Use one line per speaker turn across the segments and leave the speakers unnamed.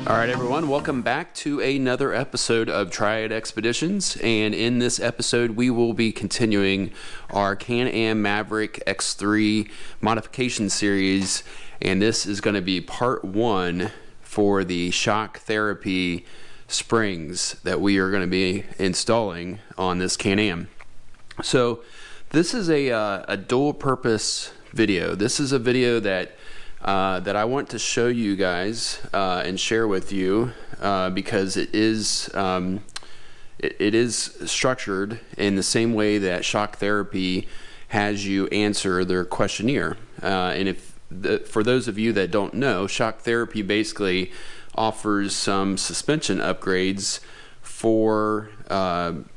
All right, everyone, welcome back to another episode of Triad Expeditions, and in this episode we will be continuing our Can-Am Maverick X3 modification series, and this is going to be part one for the shock therapy springs that we are going to be installing on this Can-Am. So this is a dual purpose video. This is a video that I want to show you guys and share with you because it is structured in the same way that shock therapy has you answer their questionnaire. And for those of you that don't know, shock therapy basically offers some suspension upgrades for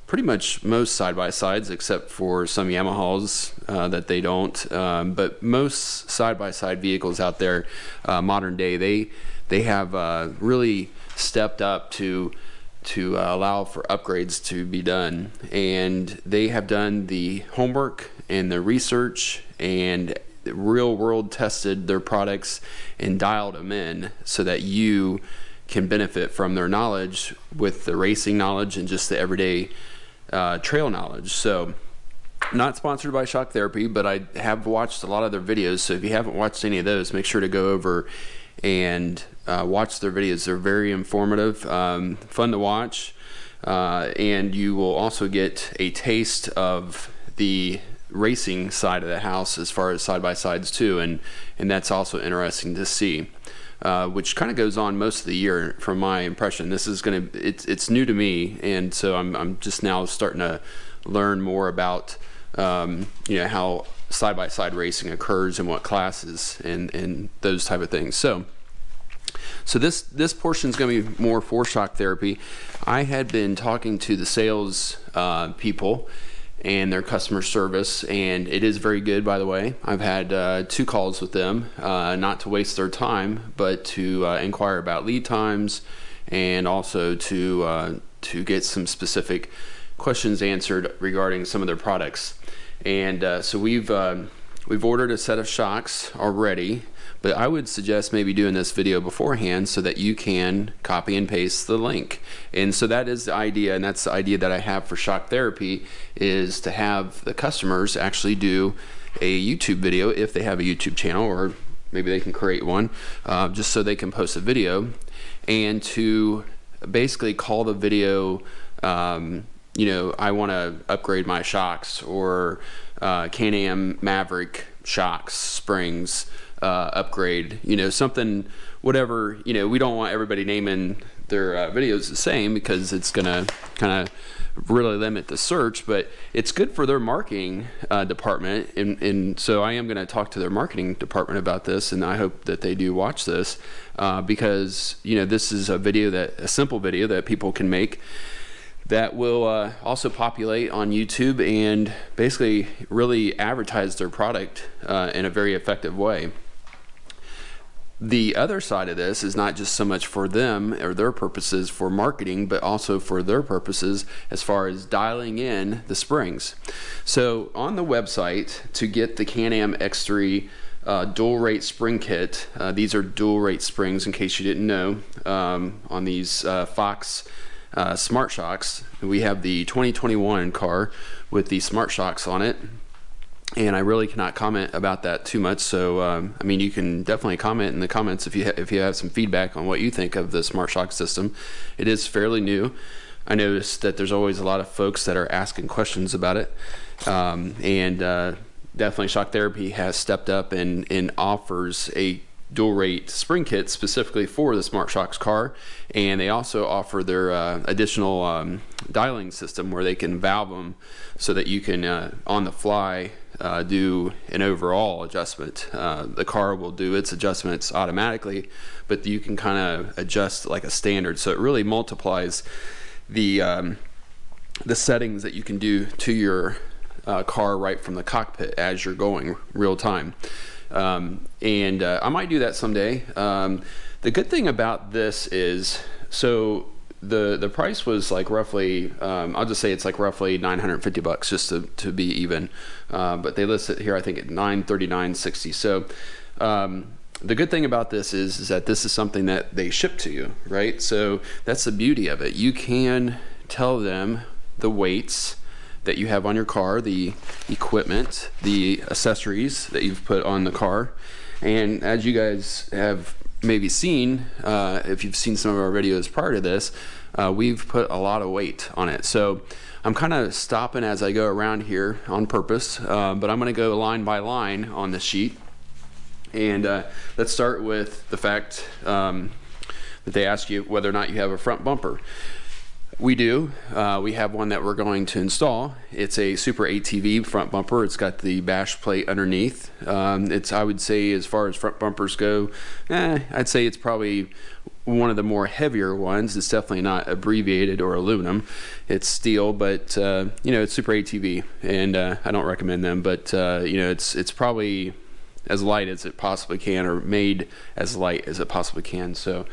pretty much most side-by-sides, except for some Yamahas that they don't. But most side-by-side vehicles out there, modern day, they have really stepped up to allow for upgrades to be done, and they have done the homework and the research and real world tested their products and dialed them in so that you can benefit from their knowledge with the racing knowledge and just the everyday trail knowledge. So, not sponsored by Shock Therapy, but I have watched a lot of their videos, so if you haven't watched any of those, make sure to go over and watch their videos. They're very informative, fun to watch, and you will also get a taste of the racing side of the house as far as side-by-sides too, and that's also interesting to see. Which kind of goes on most of the year from my impression. This is it's new to me, and so I'm just now starting to learn more about how side-by-side racing occurs and what classes and those type of things. So this portion is going to be more for shock therapy. I had been talking to the sales people and their customer service, and it is very good, by the way. I've had 2 calls with them, not to waste their time, but to inquire about lead times and also to get some specific questions answered regarding some of their products. And so we've ordered a set of shocks already, but I would suggest maybe doing this video beforehand so that you can copy and paste the link. And so that is the idea, and that's the idea that I have for shock therapy, is to have the customers actually do a YouTube video if they have a YouTube channel, or maybe they can create one just so they can post a video, and to basically call the video I want to upgrade my shocks, or Can-Am Maverick shocks, springs, upgrade, something, whatever. We don't want everybody naming their videos the same, because it's gonna kind of really limit the search, but it's good for their marketing department, and so I am going to talk to their marketing department about this, and I hope that they do watch this, because this is a simple video that people can make that will also populate on YouTube and basically really advertise their product in a very effective way. The other side of this is not just so much for them or their purposes for marketing, but also for their purposes as far as dialing in the springs. So on the website, to get the Can-Am X3 dual rate spring kit, these are dual rate springs in case you didn't know, on these Fox Smart Shocks. We have the 2021 car with the Smart Shocks on it, and I really cannot comment about that too much. So you can definitely comment in the comments if you have some feedback on what you think of the Smart Shock system. It is fairly new. I noticed that there's always a lot of folks that are asking questions about it, and definitely Shock Therapy has stepped up and offers a dual rate spring kit specifically for the Smart Shocks car, and they also offer their additional dialing system where they can valve them so that you can on the fly do an overall adjustment. The car will do its adjustments automatically, but you can kind of adjust like a standard, so it really multiplies the settings that you can do to your car right from the cockpit as you're going real time. I might do that someday. The good thing about this is, so the price was like roughly, I'll just say it's like roughly $950 just to be even, but they list it here I think at $939.60. So the good thing about this is that this is something that they ship to you, right? So that's the beauty of it. You can tell them the weights that you have on your car, the equipment, the accessories that you've put on the car. And as you guys have maybe seen, if you've seen some of our videos prior to this, we've put a lot of weight on it. So I'm kind of stopping as I go around here on purpose, but I'm going to go line by line on the sheet. And let's start with the fact that they ask you whether or not you have a front bumper. We do. We have one that we're going to install. It's a Super ATV front bumper. It's got the bash plate underneath. I would say, as far as front bumpers go, I'd say it's probably one of the more heavier ones. It's definitely not abbreviated or aluminum. It's steel, but you know, it's Super ATV, and I don't recommend them. But you know, it's probably as light as it possibly can, or made as light as it possibly can. So.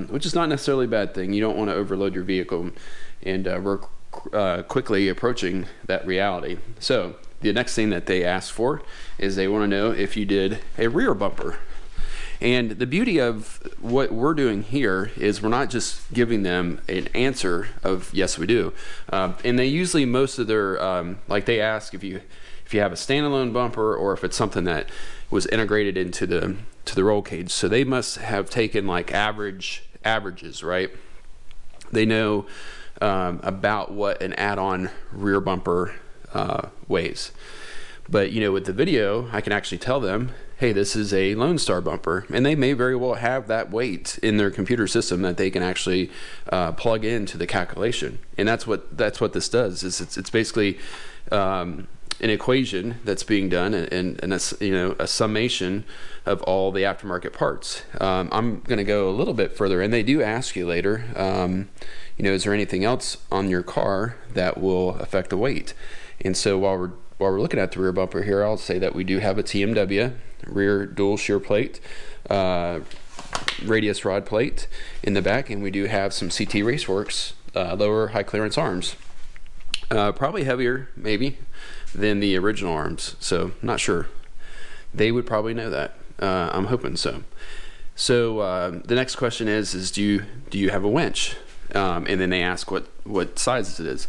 Which is not necessarily a bad thing. You don't want to overload your vehicle, and we're quickly approaching that reality. So the next thing that they ask for is they want to know if you did a rear bumper. And the beauty of what we're doing here is we're not just giving them an answer of yes we do, and they usually, most of their like, they ask if you have a standalone bumper or if it's something that was integrated into the roll cage. So they must have taken like averages, right? They know about what an add-on rear bumper weighs. But you know, with the video, I can actually tell them, hey, this is a Lone Star bumper, and they may very well have that weight in their computer system that they can actually plug into the calculation. And that's what this does. Is it's basically an equation that's being done, and a summation of all the aftermarket parts. I'm going to go a little bit further, and they do ask you later, you know, is there anything else on your car that will affect the weight? And so while we're looking at the rear bumper here, I'll say that we do have a TMW rear dual shear plate, radius rod plate in the back, and we do have some CT Raceworks lower high clearance arms. Probably heavier, maybe, than the original arms, so not sure. They would probably know that. I'm hoping so. So the next question is do you have a winch? And then they ask what size it is.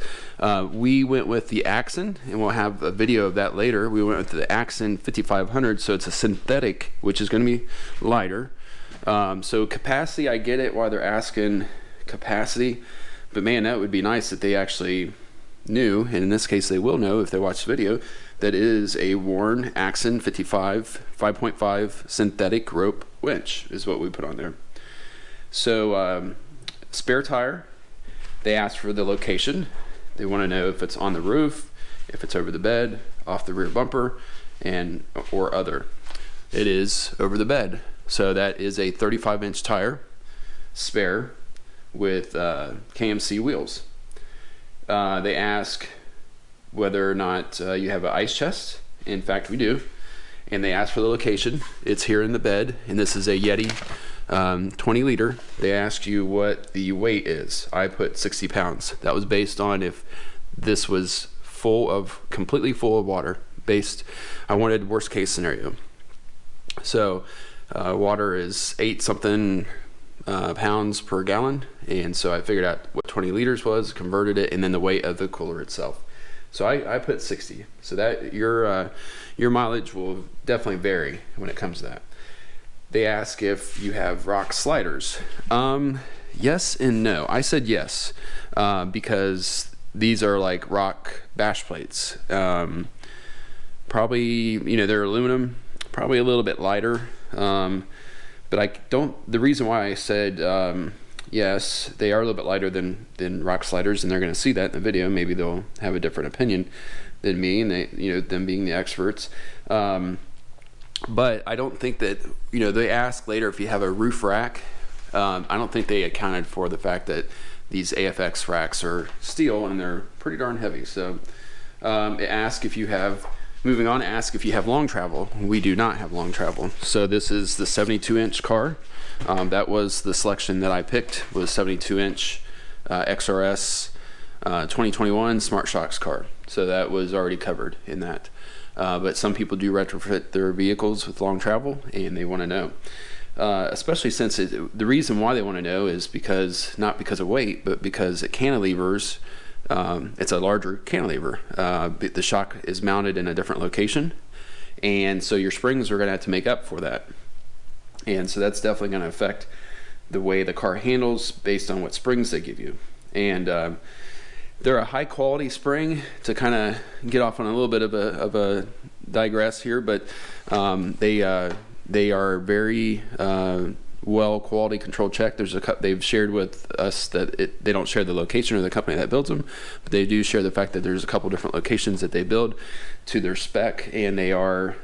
We went with the Axon, and we'll have a video of that later. We went with the Axon 5500, so it's a synthetic, which is going to be lighter. So capacity, I get it why they're asking capacity, but man, that would be nice that they actually knew, and in this case they will know if they watch the video, that it is a Warn Axon 5.5 synthetic rope winch is what we put on there. So spare tire, they asked for the location. They want to know if it's on the roof, if it's over the bed, off the rear bumper, or other. It is over the bed. So that is a 35-inch tire, spare, with KMC wheels. They ask whether or not you have an ice chest. In fact, we do. And they ask for the location. It's here in the bed, and this is a Yeti 20 liter. They ask you what the weight is. I put 60 pounds. That was based on if this was completely full of water. I wanted worst case scenario. So water is 8 something pounds per gallon, and so I figured out what 20 liters was, converted it, and then the weight of the cooler itself. So I put 60. So that your mileage will definitely vary when it comes to that. They ask if you have rock sliders. Yes and no. I said yes because these are like rock bash plates. Probably, you know, they're aluminum, probably a little bit lighter. But the reason why I said yes, they are a little bit lighter than rock sliders, and they're going to see that in the video. Maybe they'll have a different opinion than me, and them being the experts. But I don't think that, they ask later if you have a roof rack. I don't think they accounted for the fact that these AFX racks are steel and they're pretty darn heavy. So moving on, ask if you have long travel. We do not have long travel. So this is the 72-inch car. That was the selection that I picked, was 72-inch XRS 2021 Smart Shocks car. So that was already covered in that. But some people do retrofit their vehicles with long travel, and they want to know. Especially since the reason why they want to know is because, not because of weight, but because it cantilevers, it's a larger cantilever. The shock is mounted in a different location, and so your springs are going to have to make up for that. And so that's definitely going to affect the way the car handles based on what springs they give you. And they're a high quality spring. To kind of get off on a little bit of a digress here, but they are very well quality control checked. They've shared with us that they don't share the location or the company that builds them, but they do share the fact that there's a couple different locations that they build to their spec, and they are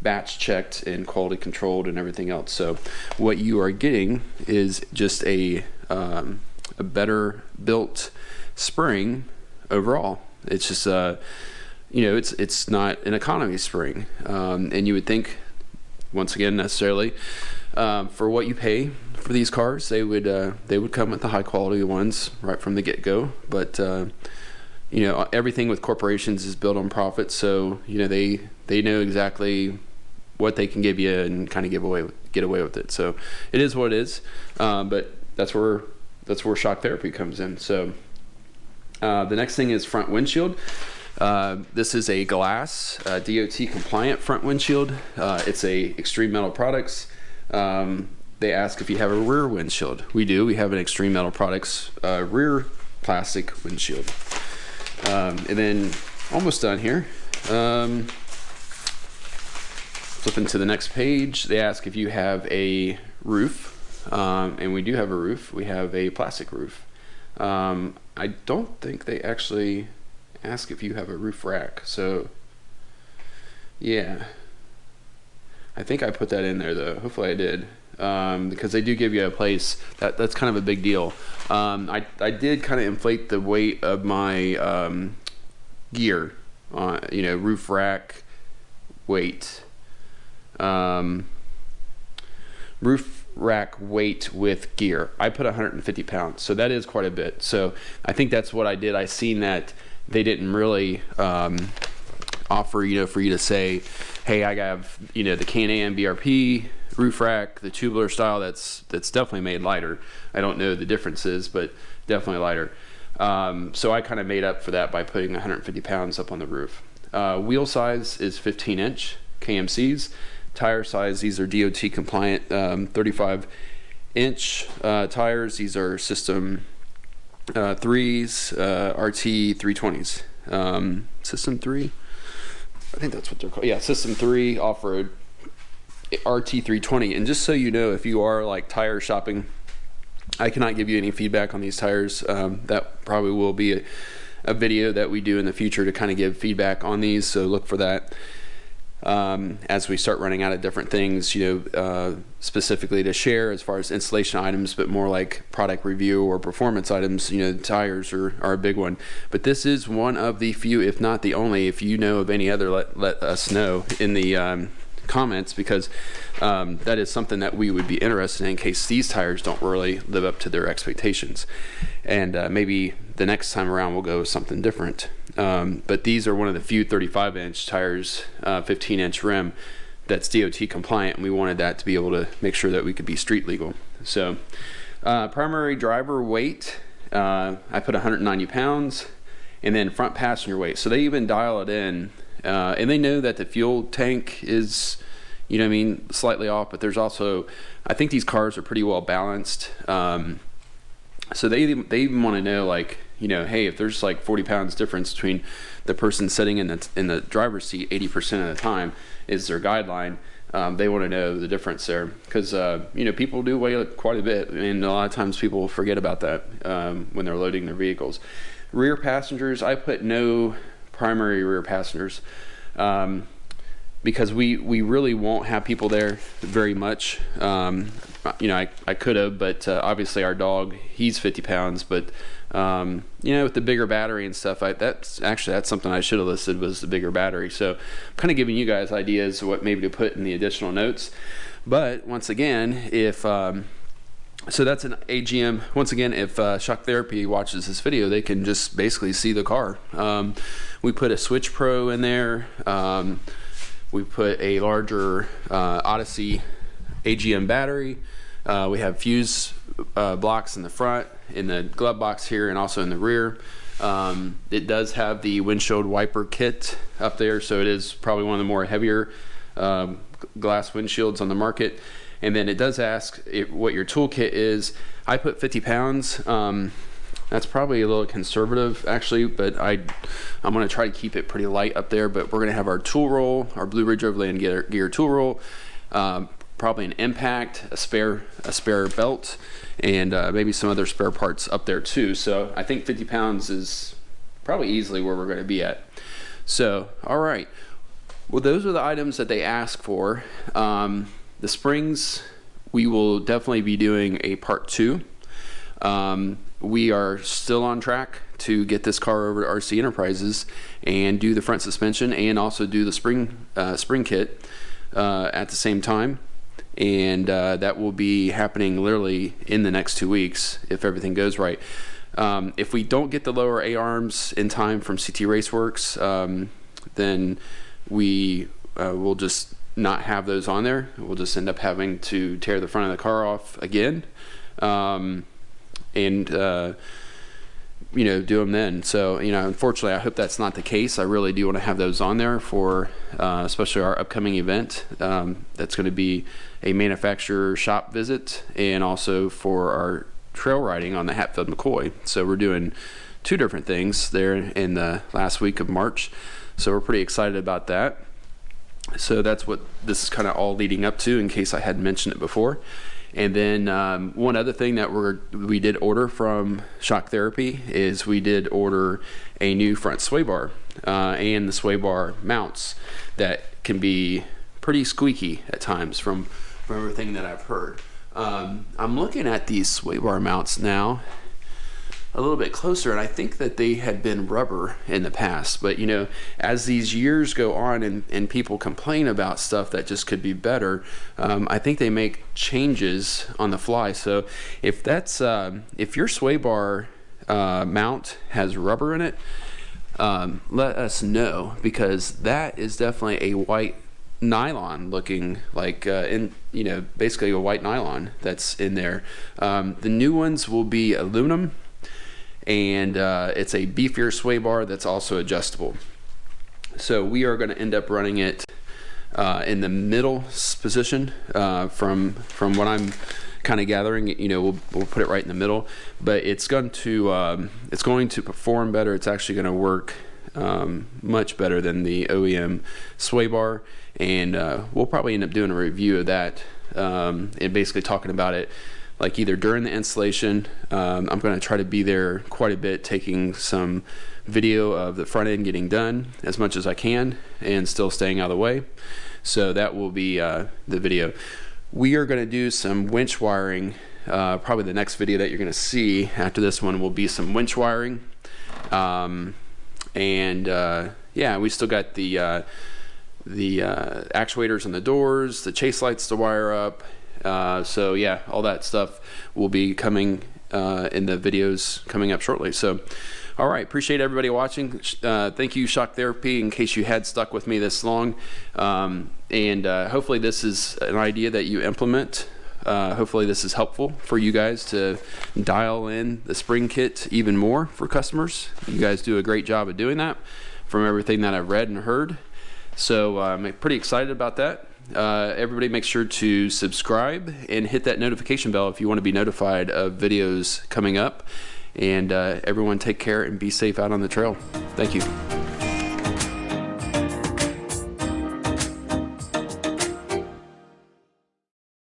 batch checked and quality controlled and everything else. So what you are getting is just a better built spring overall. It's just it's not an economy spring, and you would think, once again, necessarily for what you pay for these cars, they would come with the high quality ones right from the get-go. But everything with corporations is built on profit, so they know exactly what they can give you and kind of get away with it. So it is what it is. But that's where shock therapy comes in. So the next thing is front windshield. This is a glass DOT compliant front windshield. It's a Extreme Metal Products. They ask if you have a rear windshield. We do. We have an Extreme Metal Products rear plastic windshield. And then almost done here. Flipping to the next page, they ask if you have a roof, and we do have a roof. We have a plastic roof. I don't think they actually ask if you have a roof rack, so yeah, I think I put that in there though. Hopefully I did, because they do give you a place. That's kind of a big deal. I did kind of inflate the weight of my gear, roof rack weight, roof rack weight with gear. I put 150 pounds, so that is quite a bit. So I think that's what I did. I seen that they didn't really offer, for you to say, hey, I have, the Can-Am BRP roof rack, the tubular style, that's definitely made lighter. I don't know the differences, but definitely lighter. So I kind of made up for that by putting 150 pounds up on the roof. Wheel size is 15-inch KMCs. Tire size, these are DOT compliant 35-inch tires. These are System 3s, RT 320s. System 3? I think that's what they're called. Yeah, System 3 off-road RT 320. And just so you know, if you are like tire shopping, I cannot give you any feedback on these tires. That probably will be a video that we do in the future to kind of give feedback on these, so look for that. As we start running out of different things, specifically to share as far as installation items, but more like product review or performance items, tires are a big one. But this is one of the few, if not the only. If you know of any other, let us know in the comments, because that is something that we would be interested in case these tires don't really live up to their expectations. And maybe the next time around we'll go with something different. But these are one of the few 35-inch tires, 15-inch rim, that's DOT compliant, and we wanted that to be able to make sure that we could be street legal. So primary driver weight, I put 190 pounds, and then front passenger weight. So they even dial it in, and they know that the fuel tank is, slightly off, but there's also, I think these cars are pretty well balanced. So they even want to know, like, hey, if there's like 40 pounds difference between the person sitting in the driver's seat 80% of the time is their guideline. They want to know the difference there, because people do weigh quite a bit, and a lot of times people forget about that when they're loading their vehicles. Rear passengers, I put no primary rear passengers, because we really won't have people there very much. I could have, but obviously our dog, he's 50 pounds, but with the bigger battery and stuff, that's something I should have listed, was the bigger battery. So I'm kind of giving you guys ideas of what maybe to put in the additional notes. But once again, if So that's an AGM. Once again, if Shock Therapy watches this video, they can just basically see the car. We put a Switch Pro in there. We put a larger Odyssey AGM battery. We have fuse blocks in the front, in the glove box here, and also in the rear. It does have the windshield wiper kit up there, so it is probably one of the more heavier glass windshields on the market. And then it does ask what your toolkit is. I put 50 pounds. That's probably a little conservative actually, but I'm gonna try to keep it pretty light up there. But we're gonna have our tool roll, our Blue Ridge Overland gear tool roll, probably an impact, a spare belt, and maybe some other spare parts up there too. So I think 50 pounds is probably easily where we're gonna be at. So, all right. Well, those are the items that they ask for. The springs, we will definitely be doing a part 2. We are still on track to get this car over to RC Enterprises and do the front suspension and also do the spring kit at the same time. And that will be happening literally in the next 2 weeks if everything goes right. If we don't get the lower A-arms in time from CT Raceworks, then we will just not have those on there. We'll just end up having to tear the front of the car off again, and you know, do them then. So, you know, unfortunately, I hope that's not the case. I really do want to have those on there for especially our upcoming event. That's going to be a manufacturer shop visit, and also for our trail riding on the Hatfield McCoy. So we're doing 2 different things there in the last week of March. So we're pretty excited about that. So that's what this is kind of all leading up to, in case I hadn't mentioned it before. And then one other thing that we did order from Shock Therapy is we did order a new front sway bar and the sway bar mounts that can be pretty squeaky at times from everything that I've heard. I'm looking at these sway bar mounts now a little bit closer, and I think that they had been rubber in the past, but you know, as these years go on and people complain about stuff that just could be better, I think they make changes on the fly. So if that's if your sway bar mount has rubber in it, let us know, because that is definitely a white nylon looking, like in, you know, basically a white nylon that's in there. The new ones will be aluminum, and it's a beefier sway bar that's also adjustable. So we are going to end up running it in the middle position. From what I'm kind of gathering, you know, we'll put it right in the middle, but it's going to perform better. It's actually going to work much better than the OEM sway bar, and we'll probably end up doing a review of that and basically talking about it, like either during the installation. I'm going to try to be there quite a bit, taking some video of the front end getting done as much as I can and still staying out of the way. So that will be the video. We are going to do some winch wiring. Probably the next video that you're going to see after this one will be some winch wiring. Yeah, we still got the actuators on the doors, the chase lights to wire up. So yeah, all that stuff will be coming in the videos coming up shortly. So all right, appreciate everybody watching. Thank you, Shock Therapy, in case you had stuck with me this long. Hopefully this is an idea that you implement. Hopefully this is helpful for you guys to dial in the spring kit even more for customers. You guys do a great job of doing that from everything that I've read and heard. So I'm pretty excited about that. Everybody make sure to subscribe and hit that notification bell if you want to be notified of videos coming up. And everyone take care and be safe out on the trail. Thank you.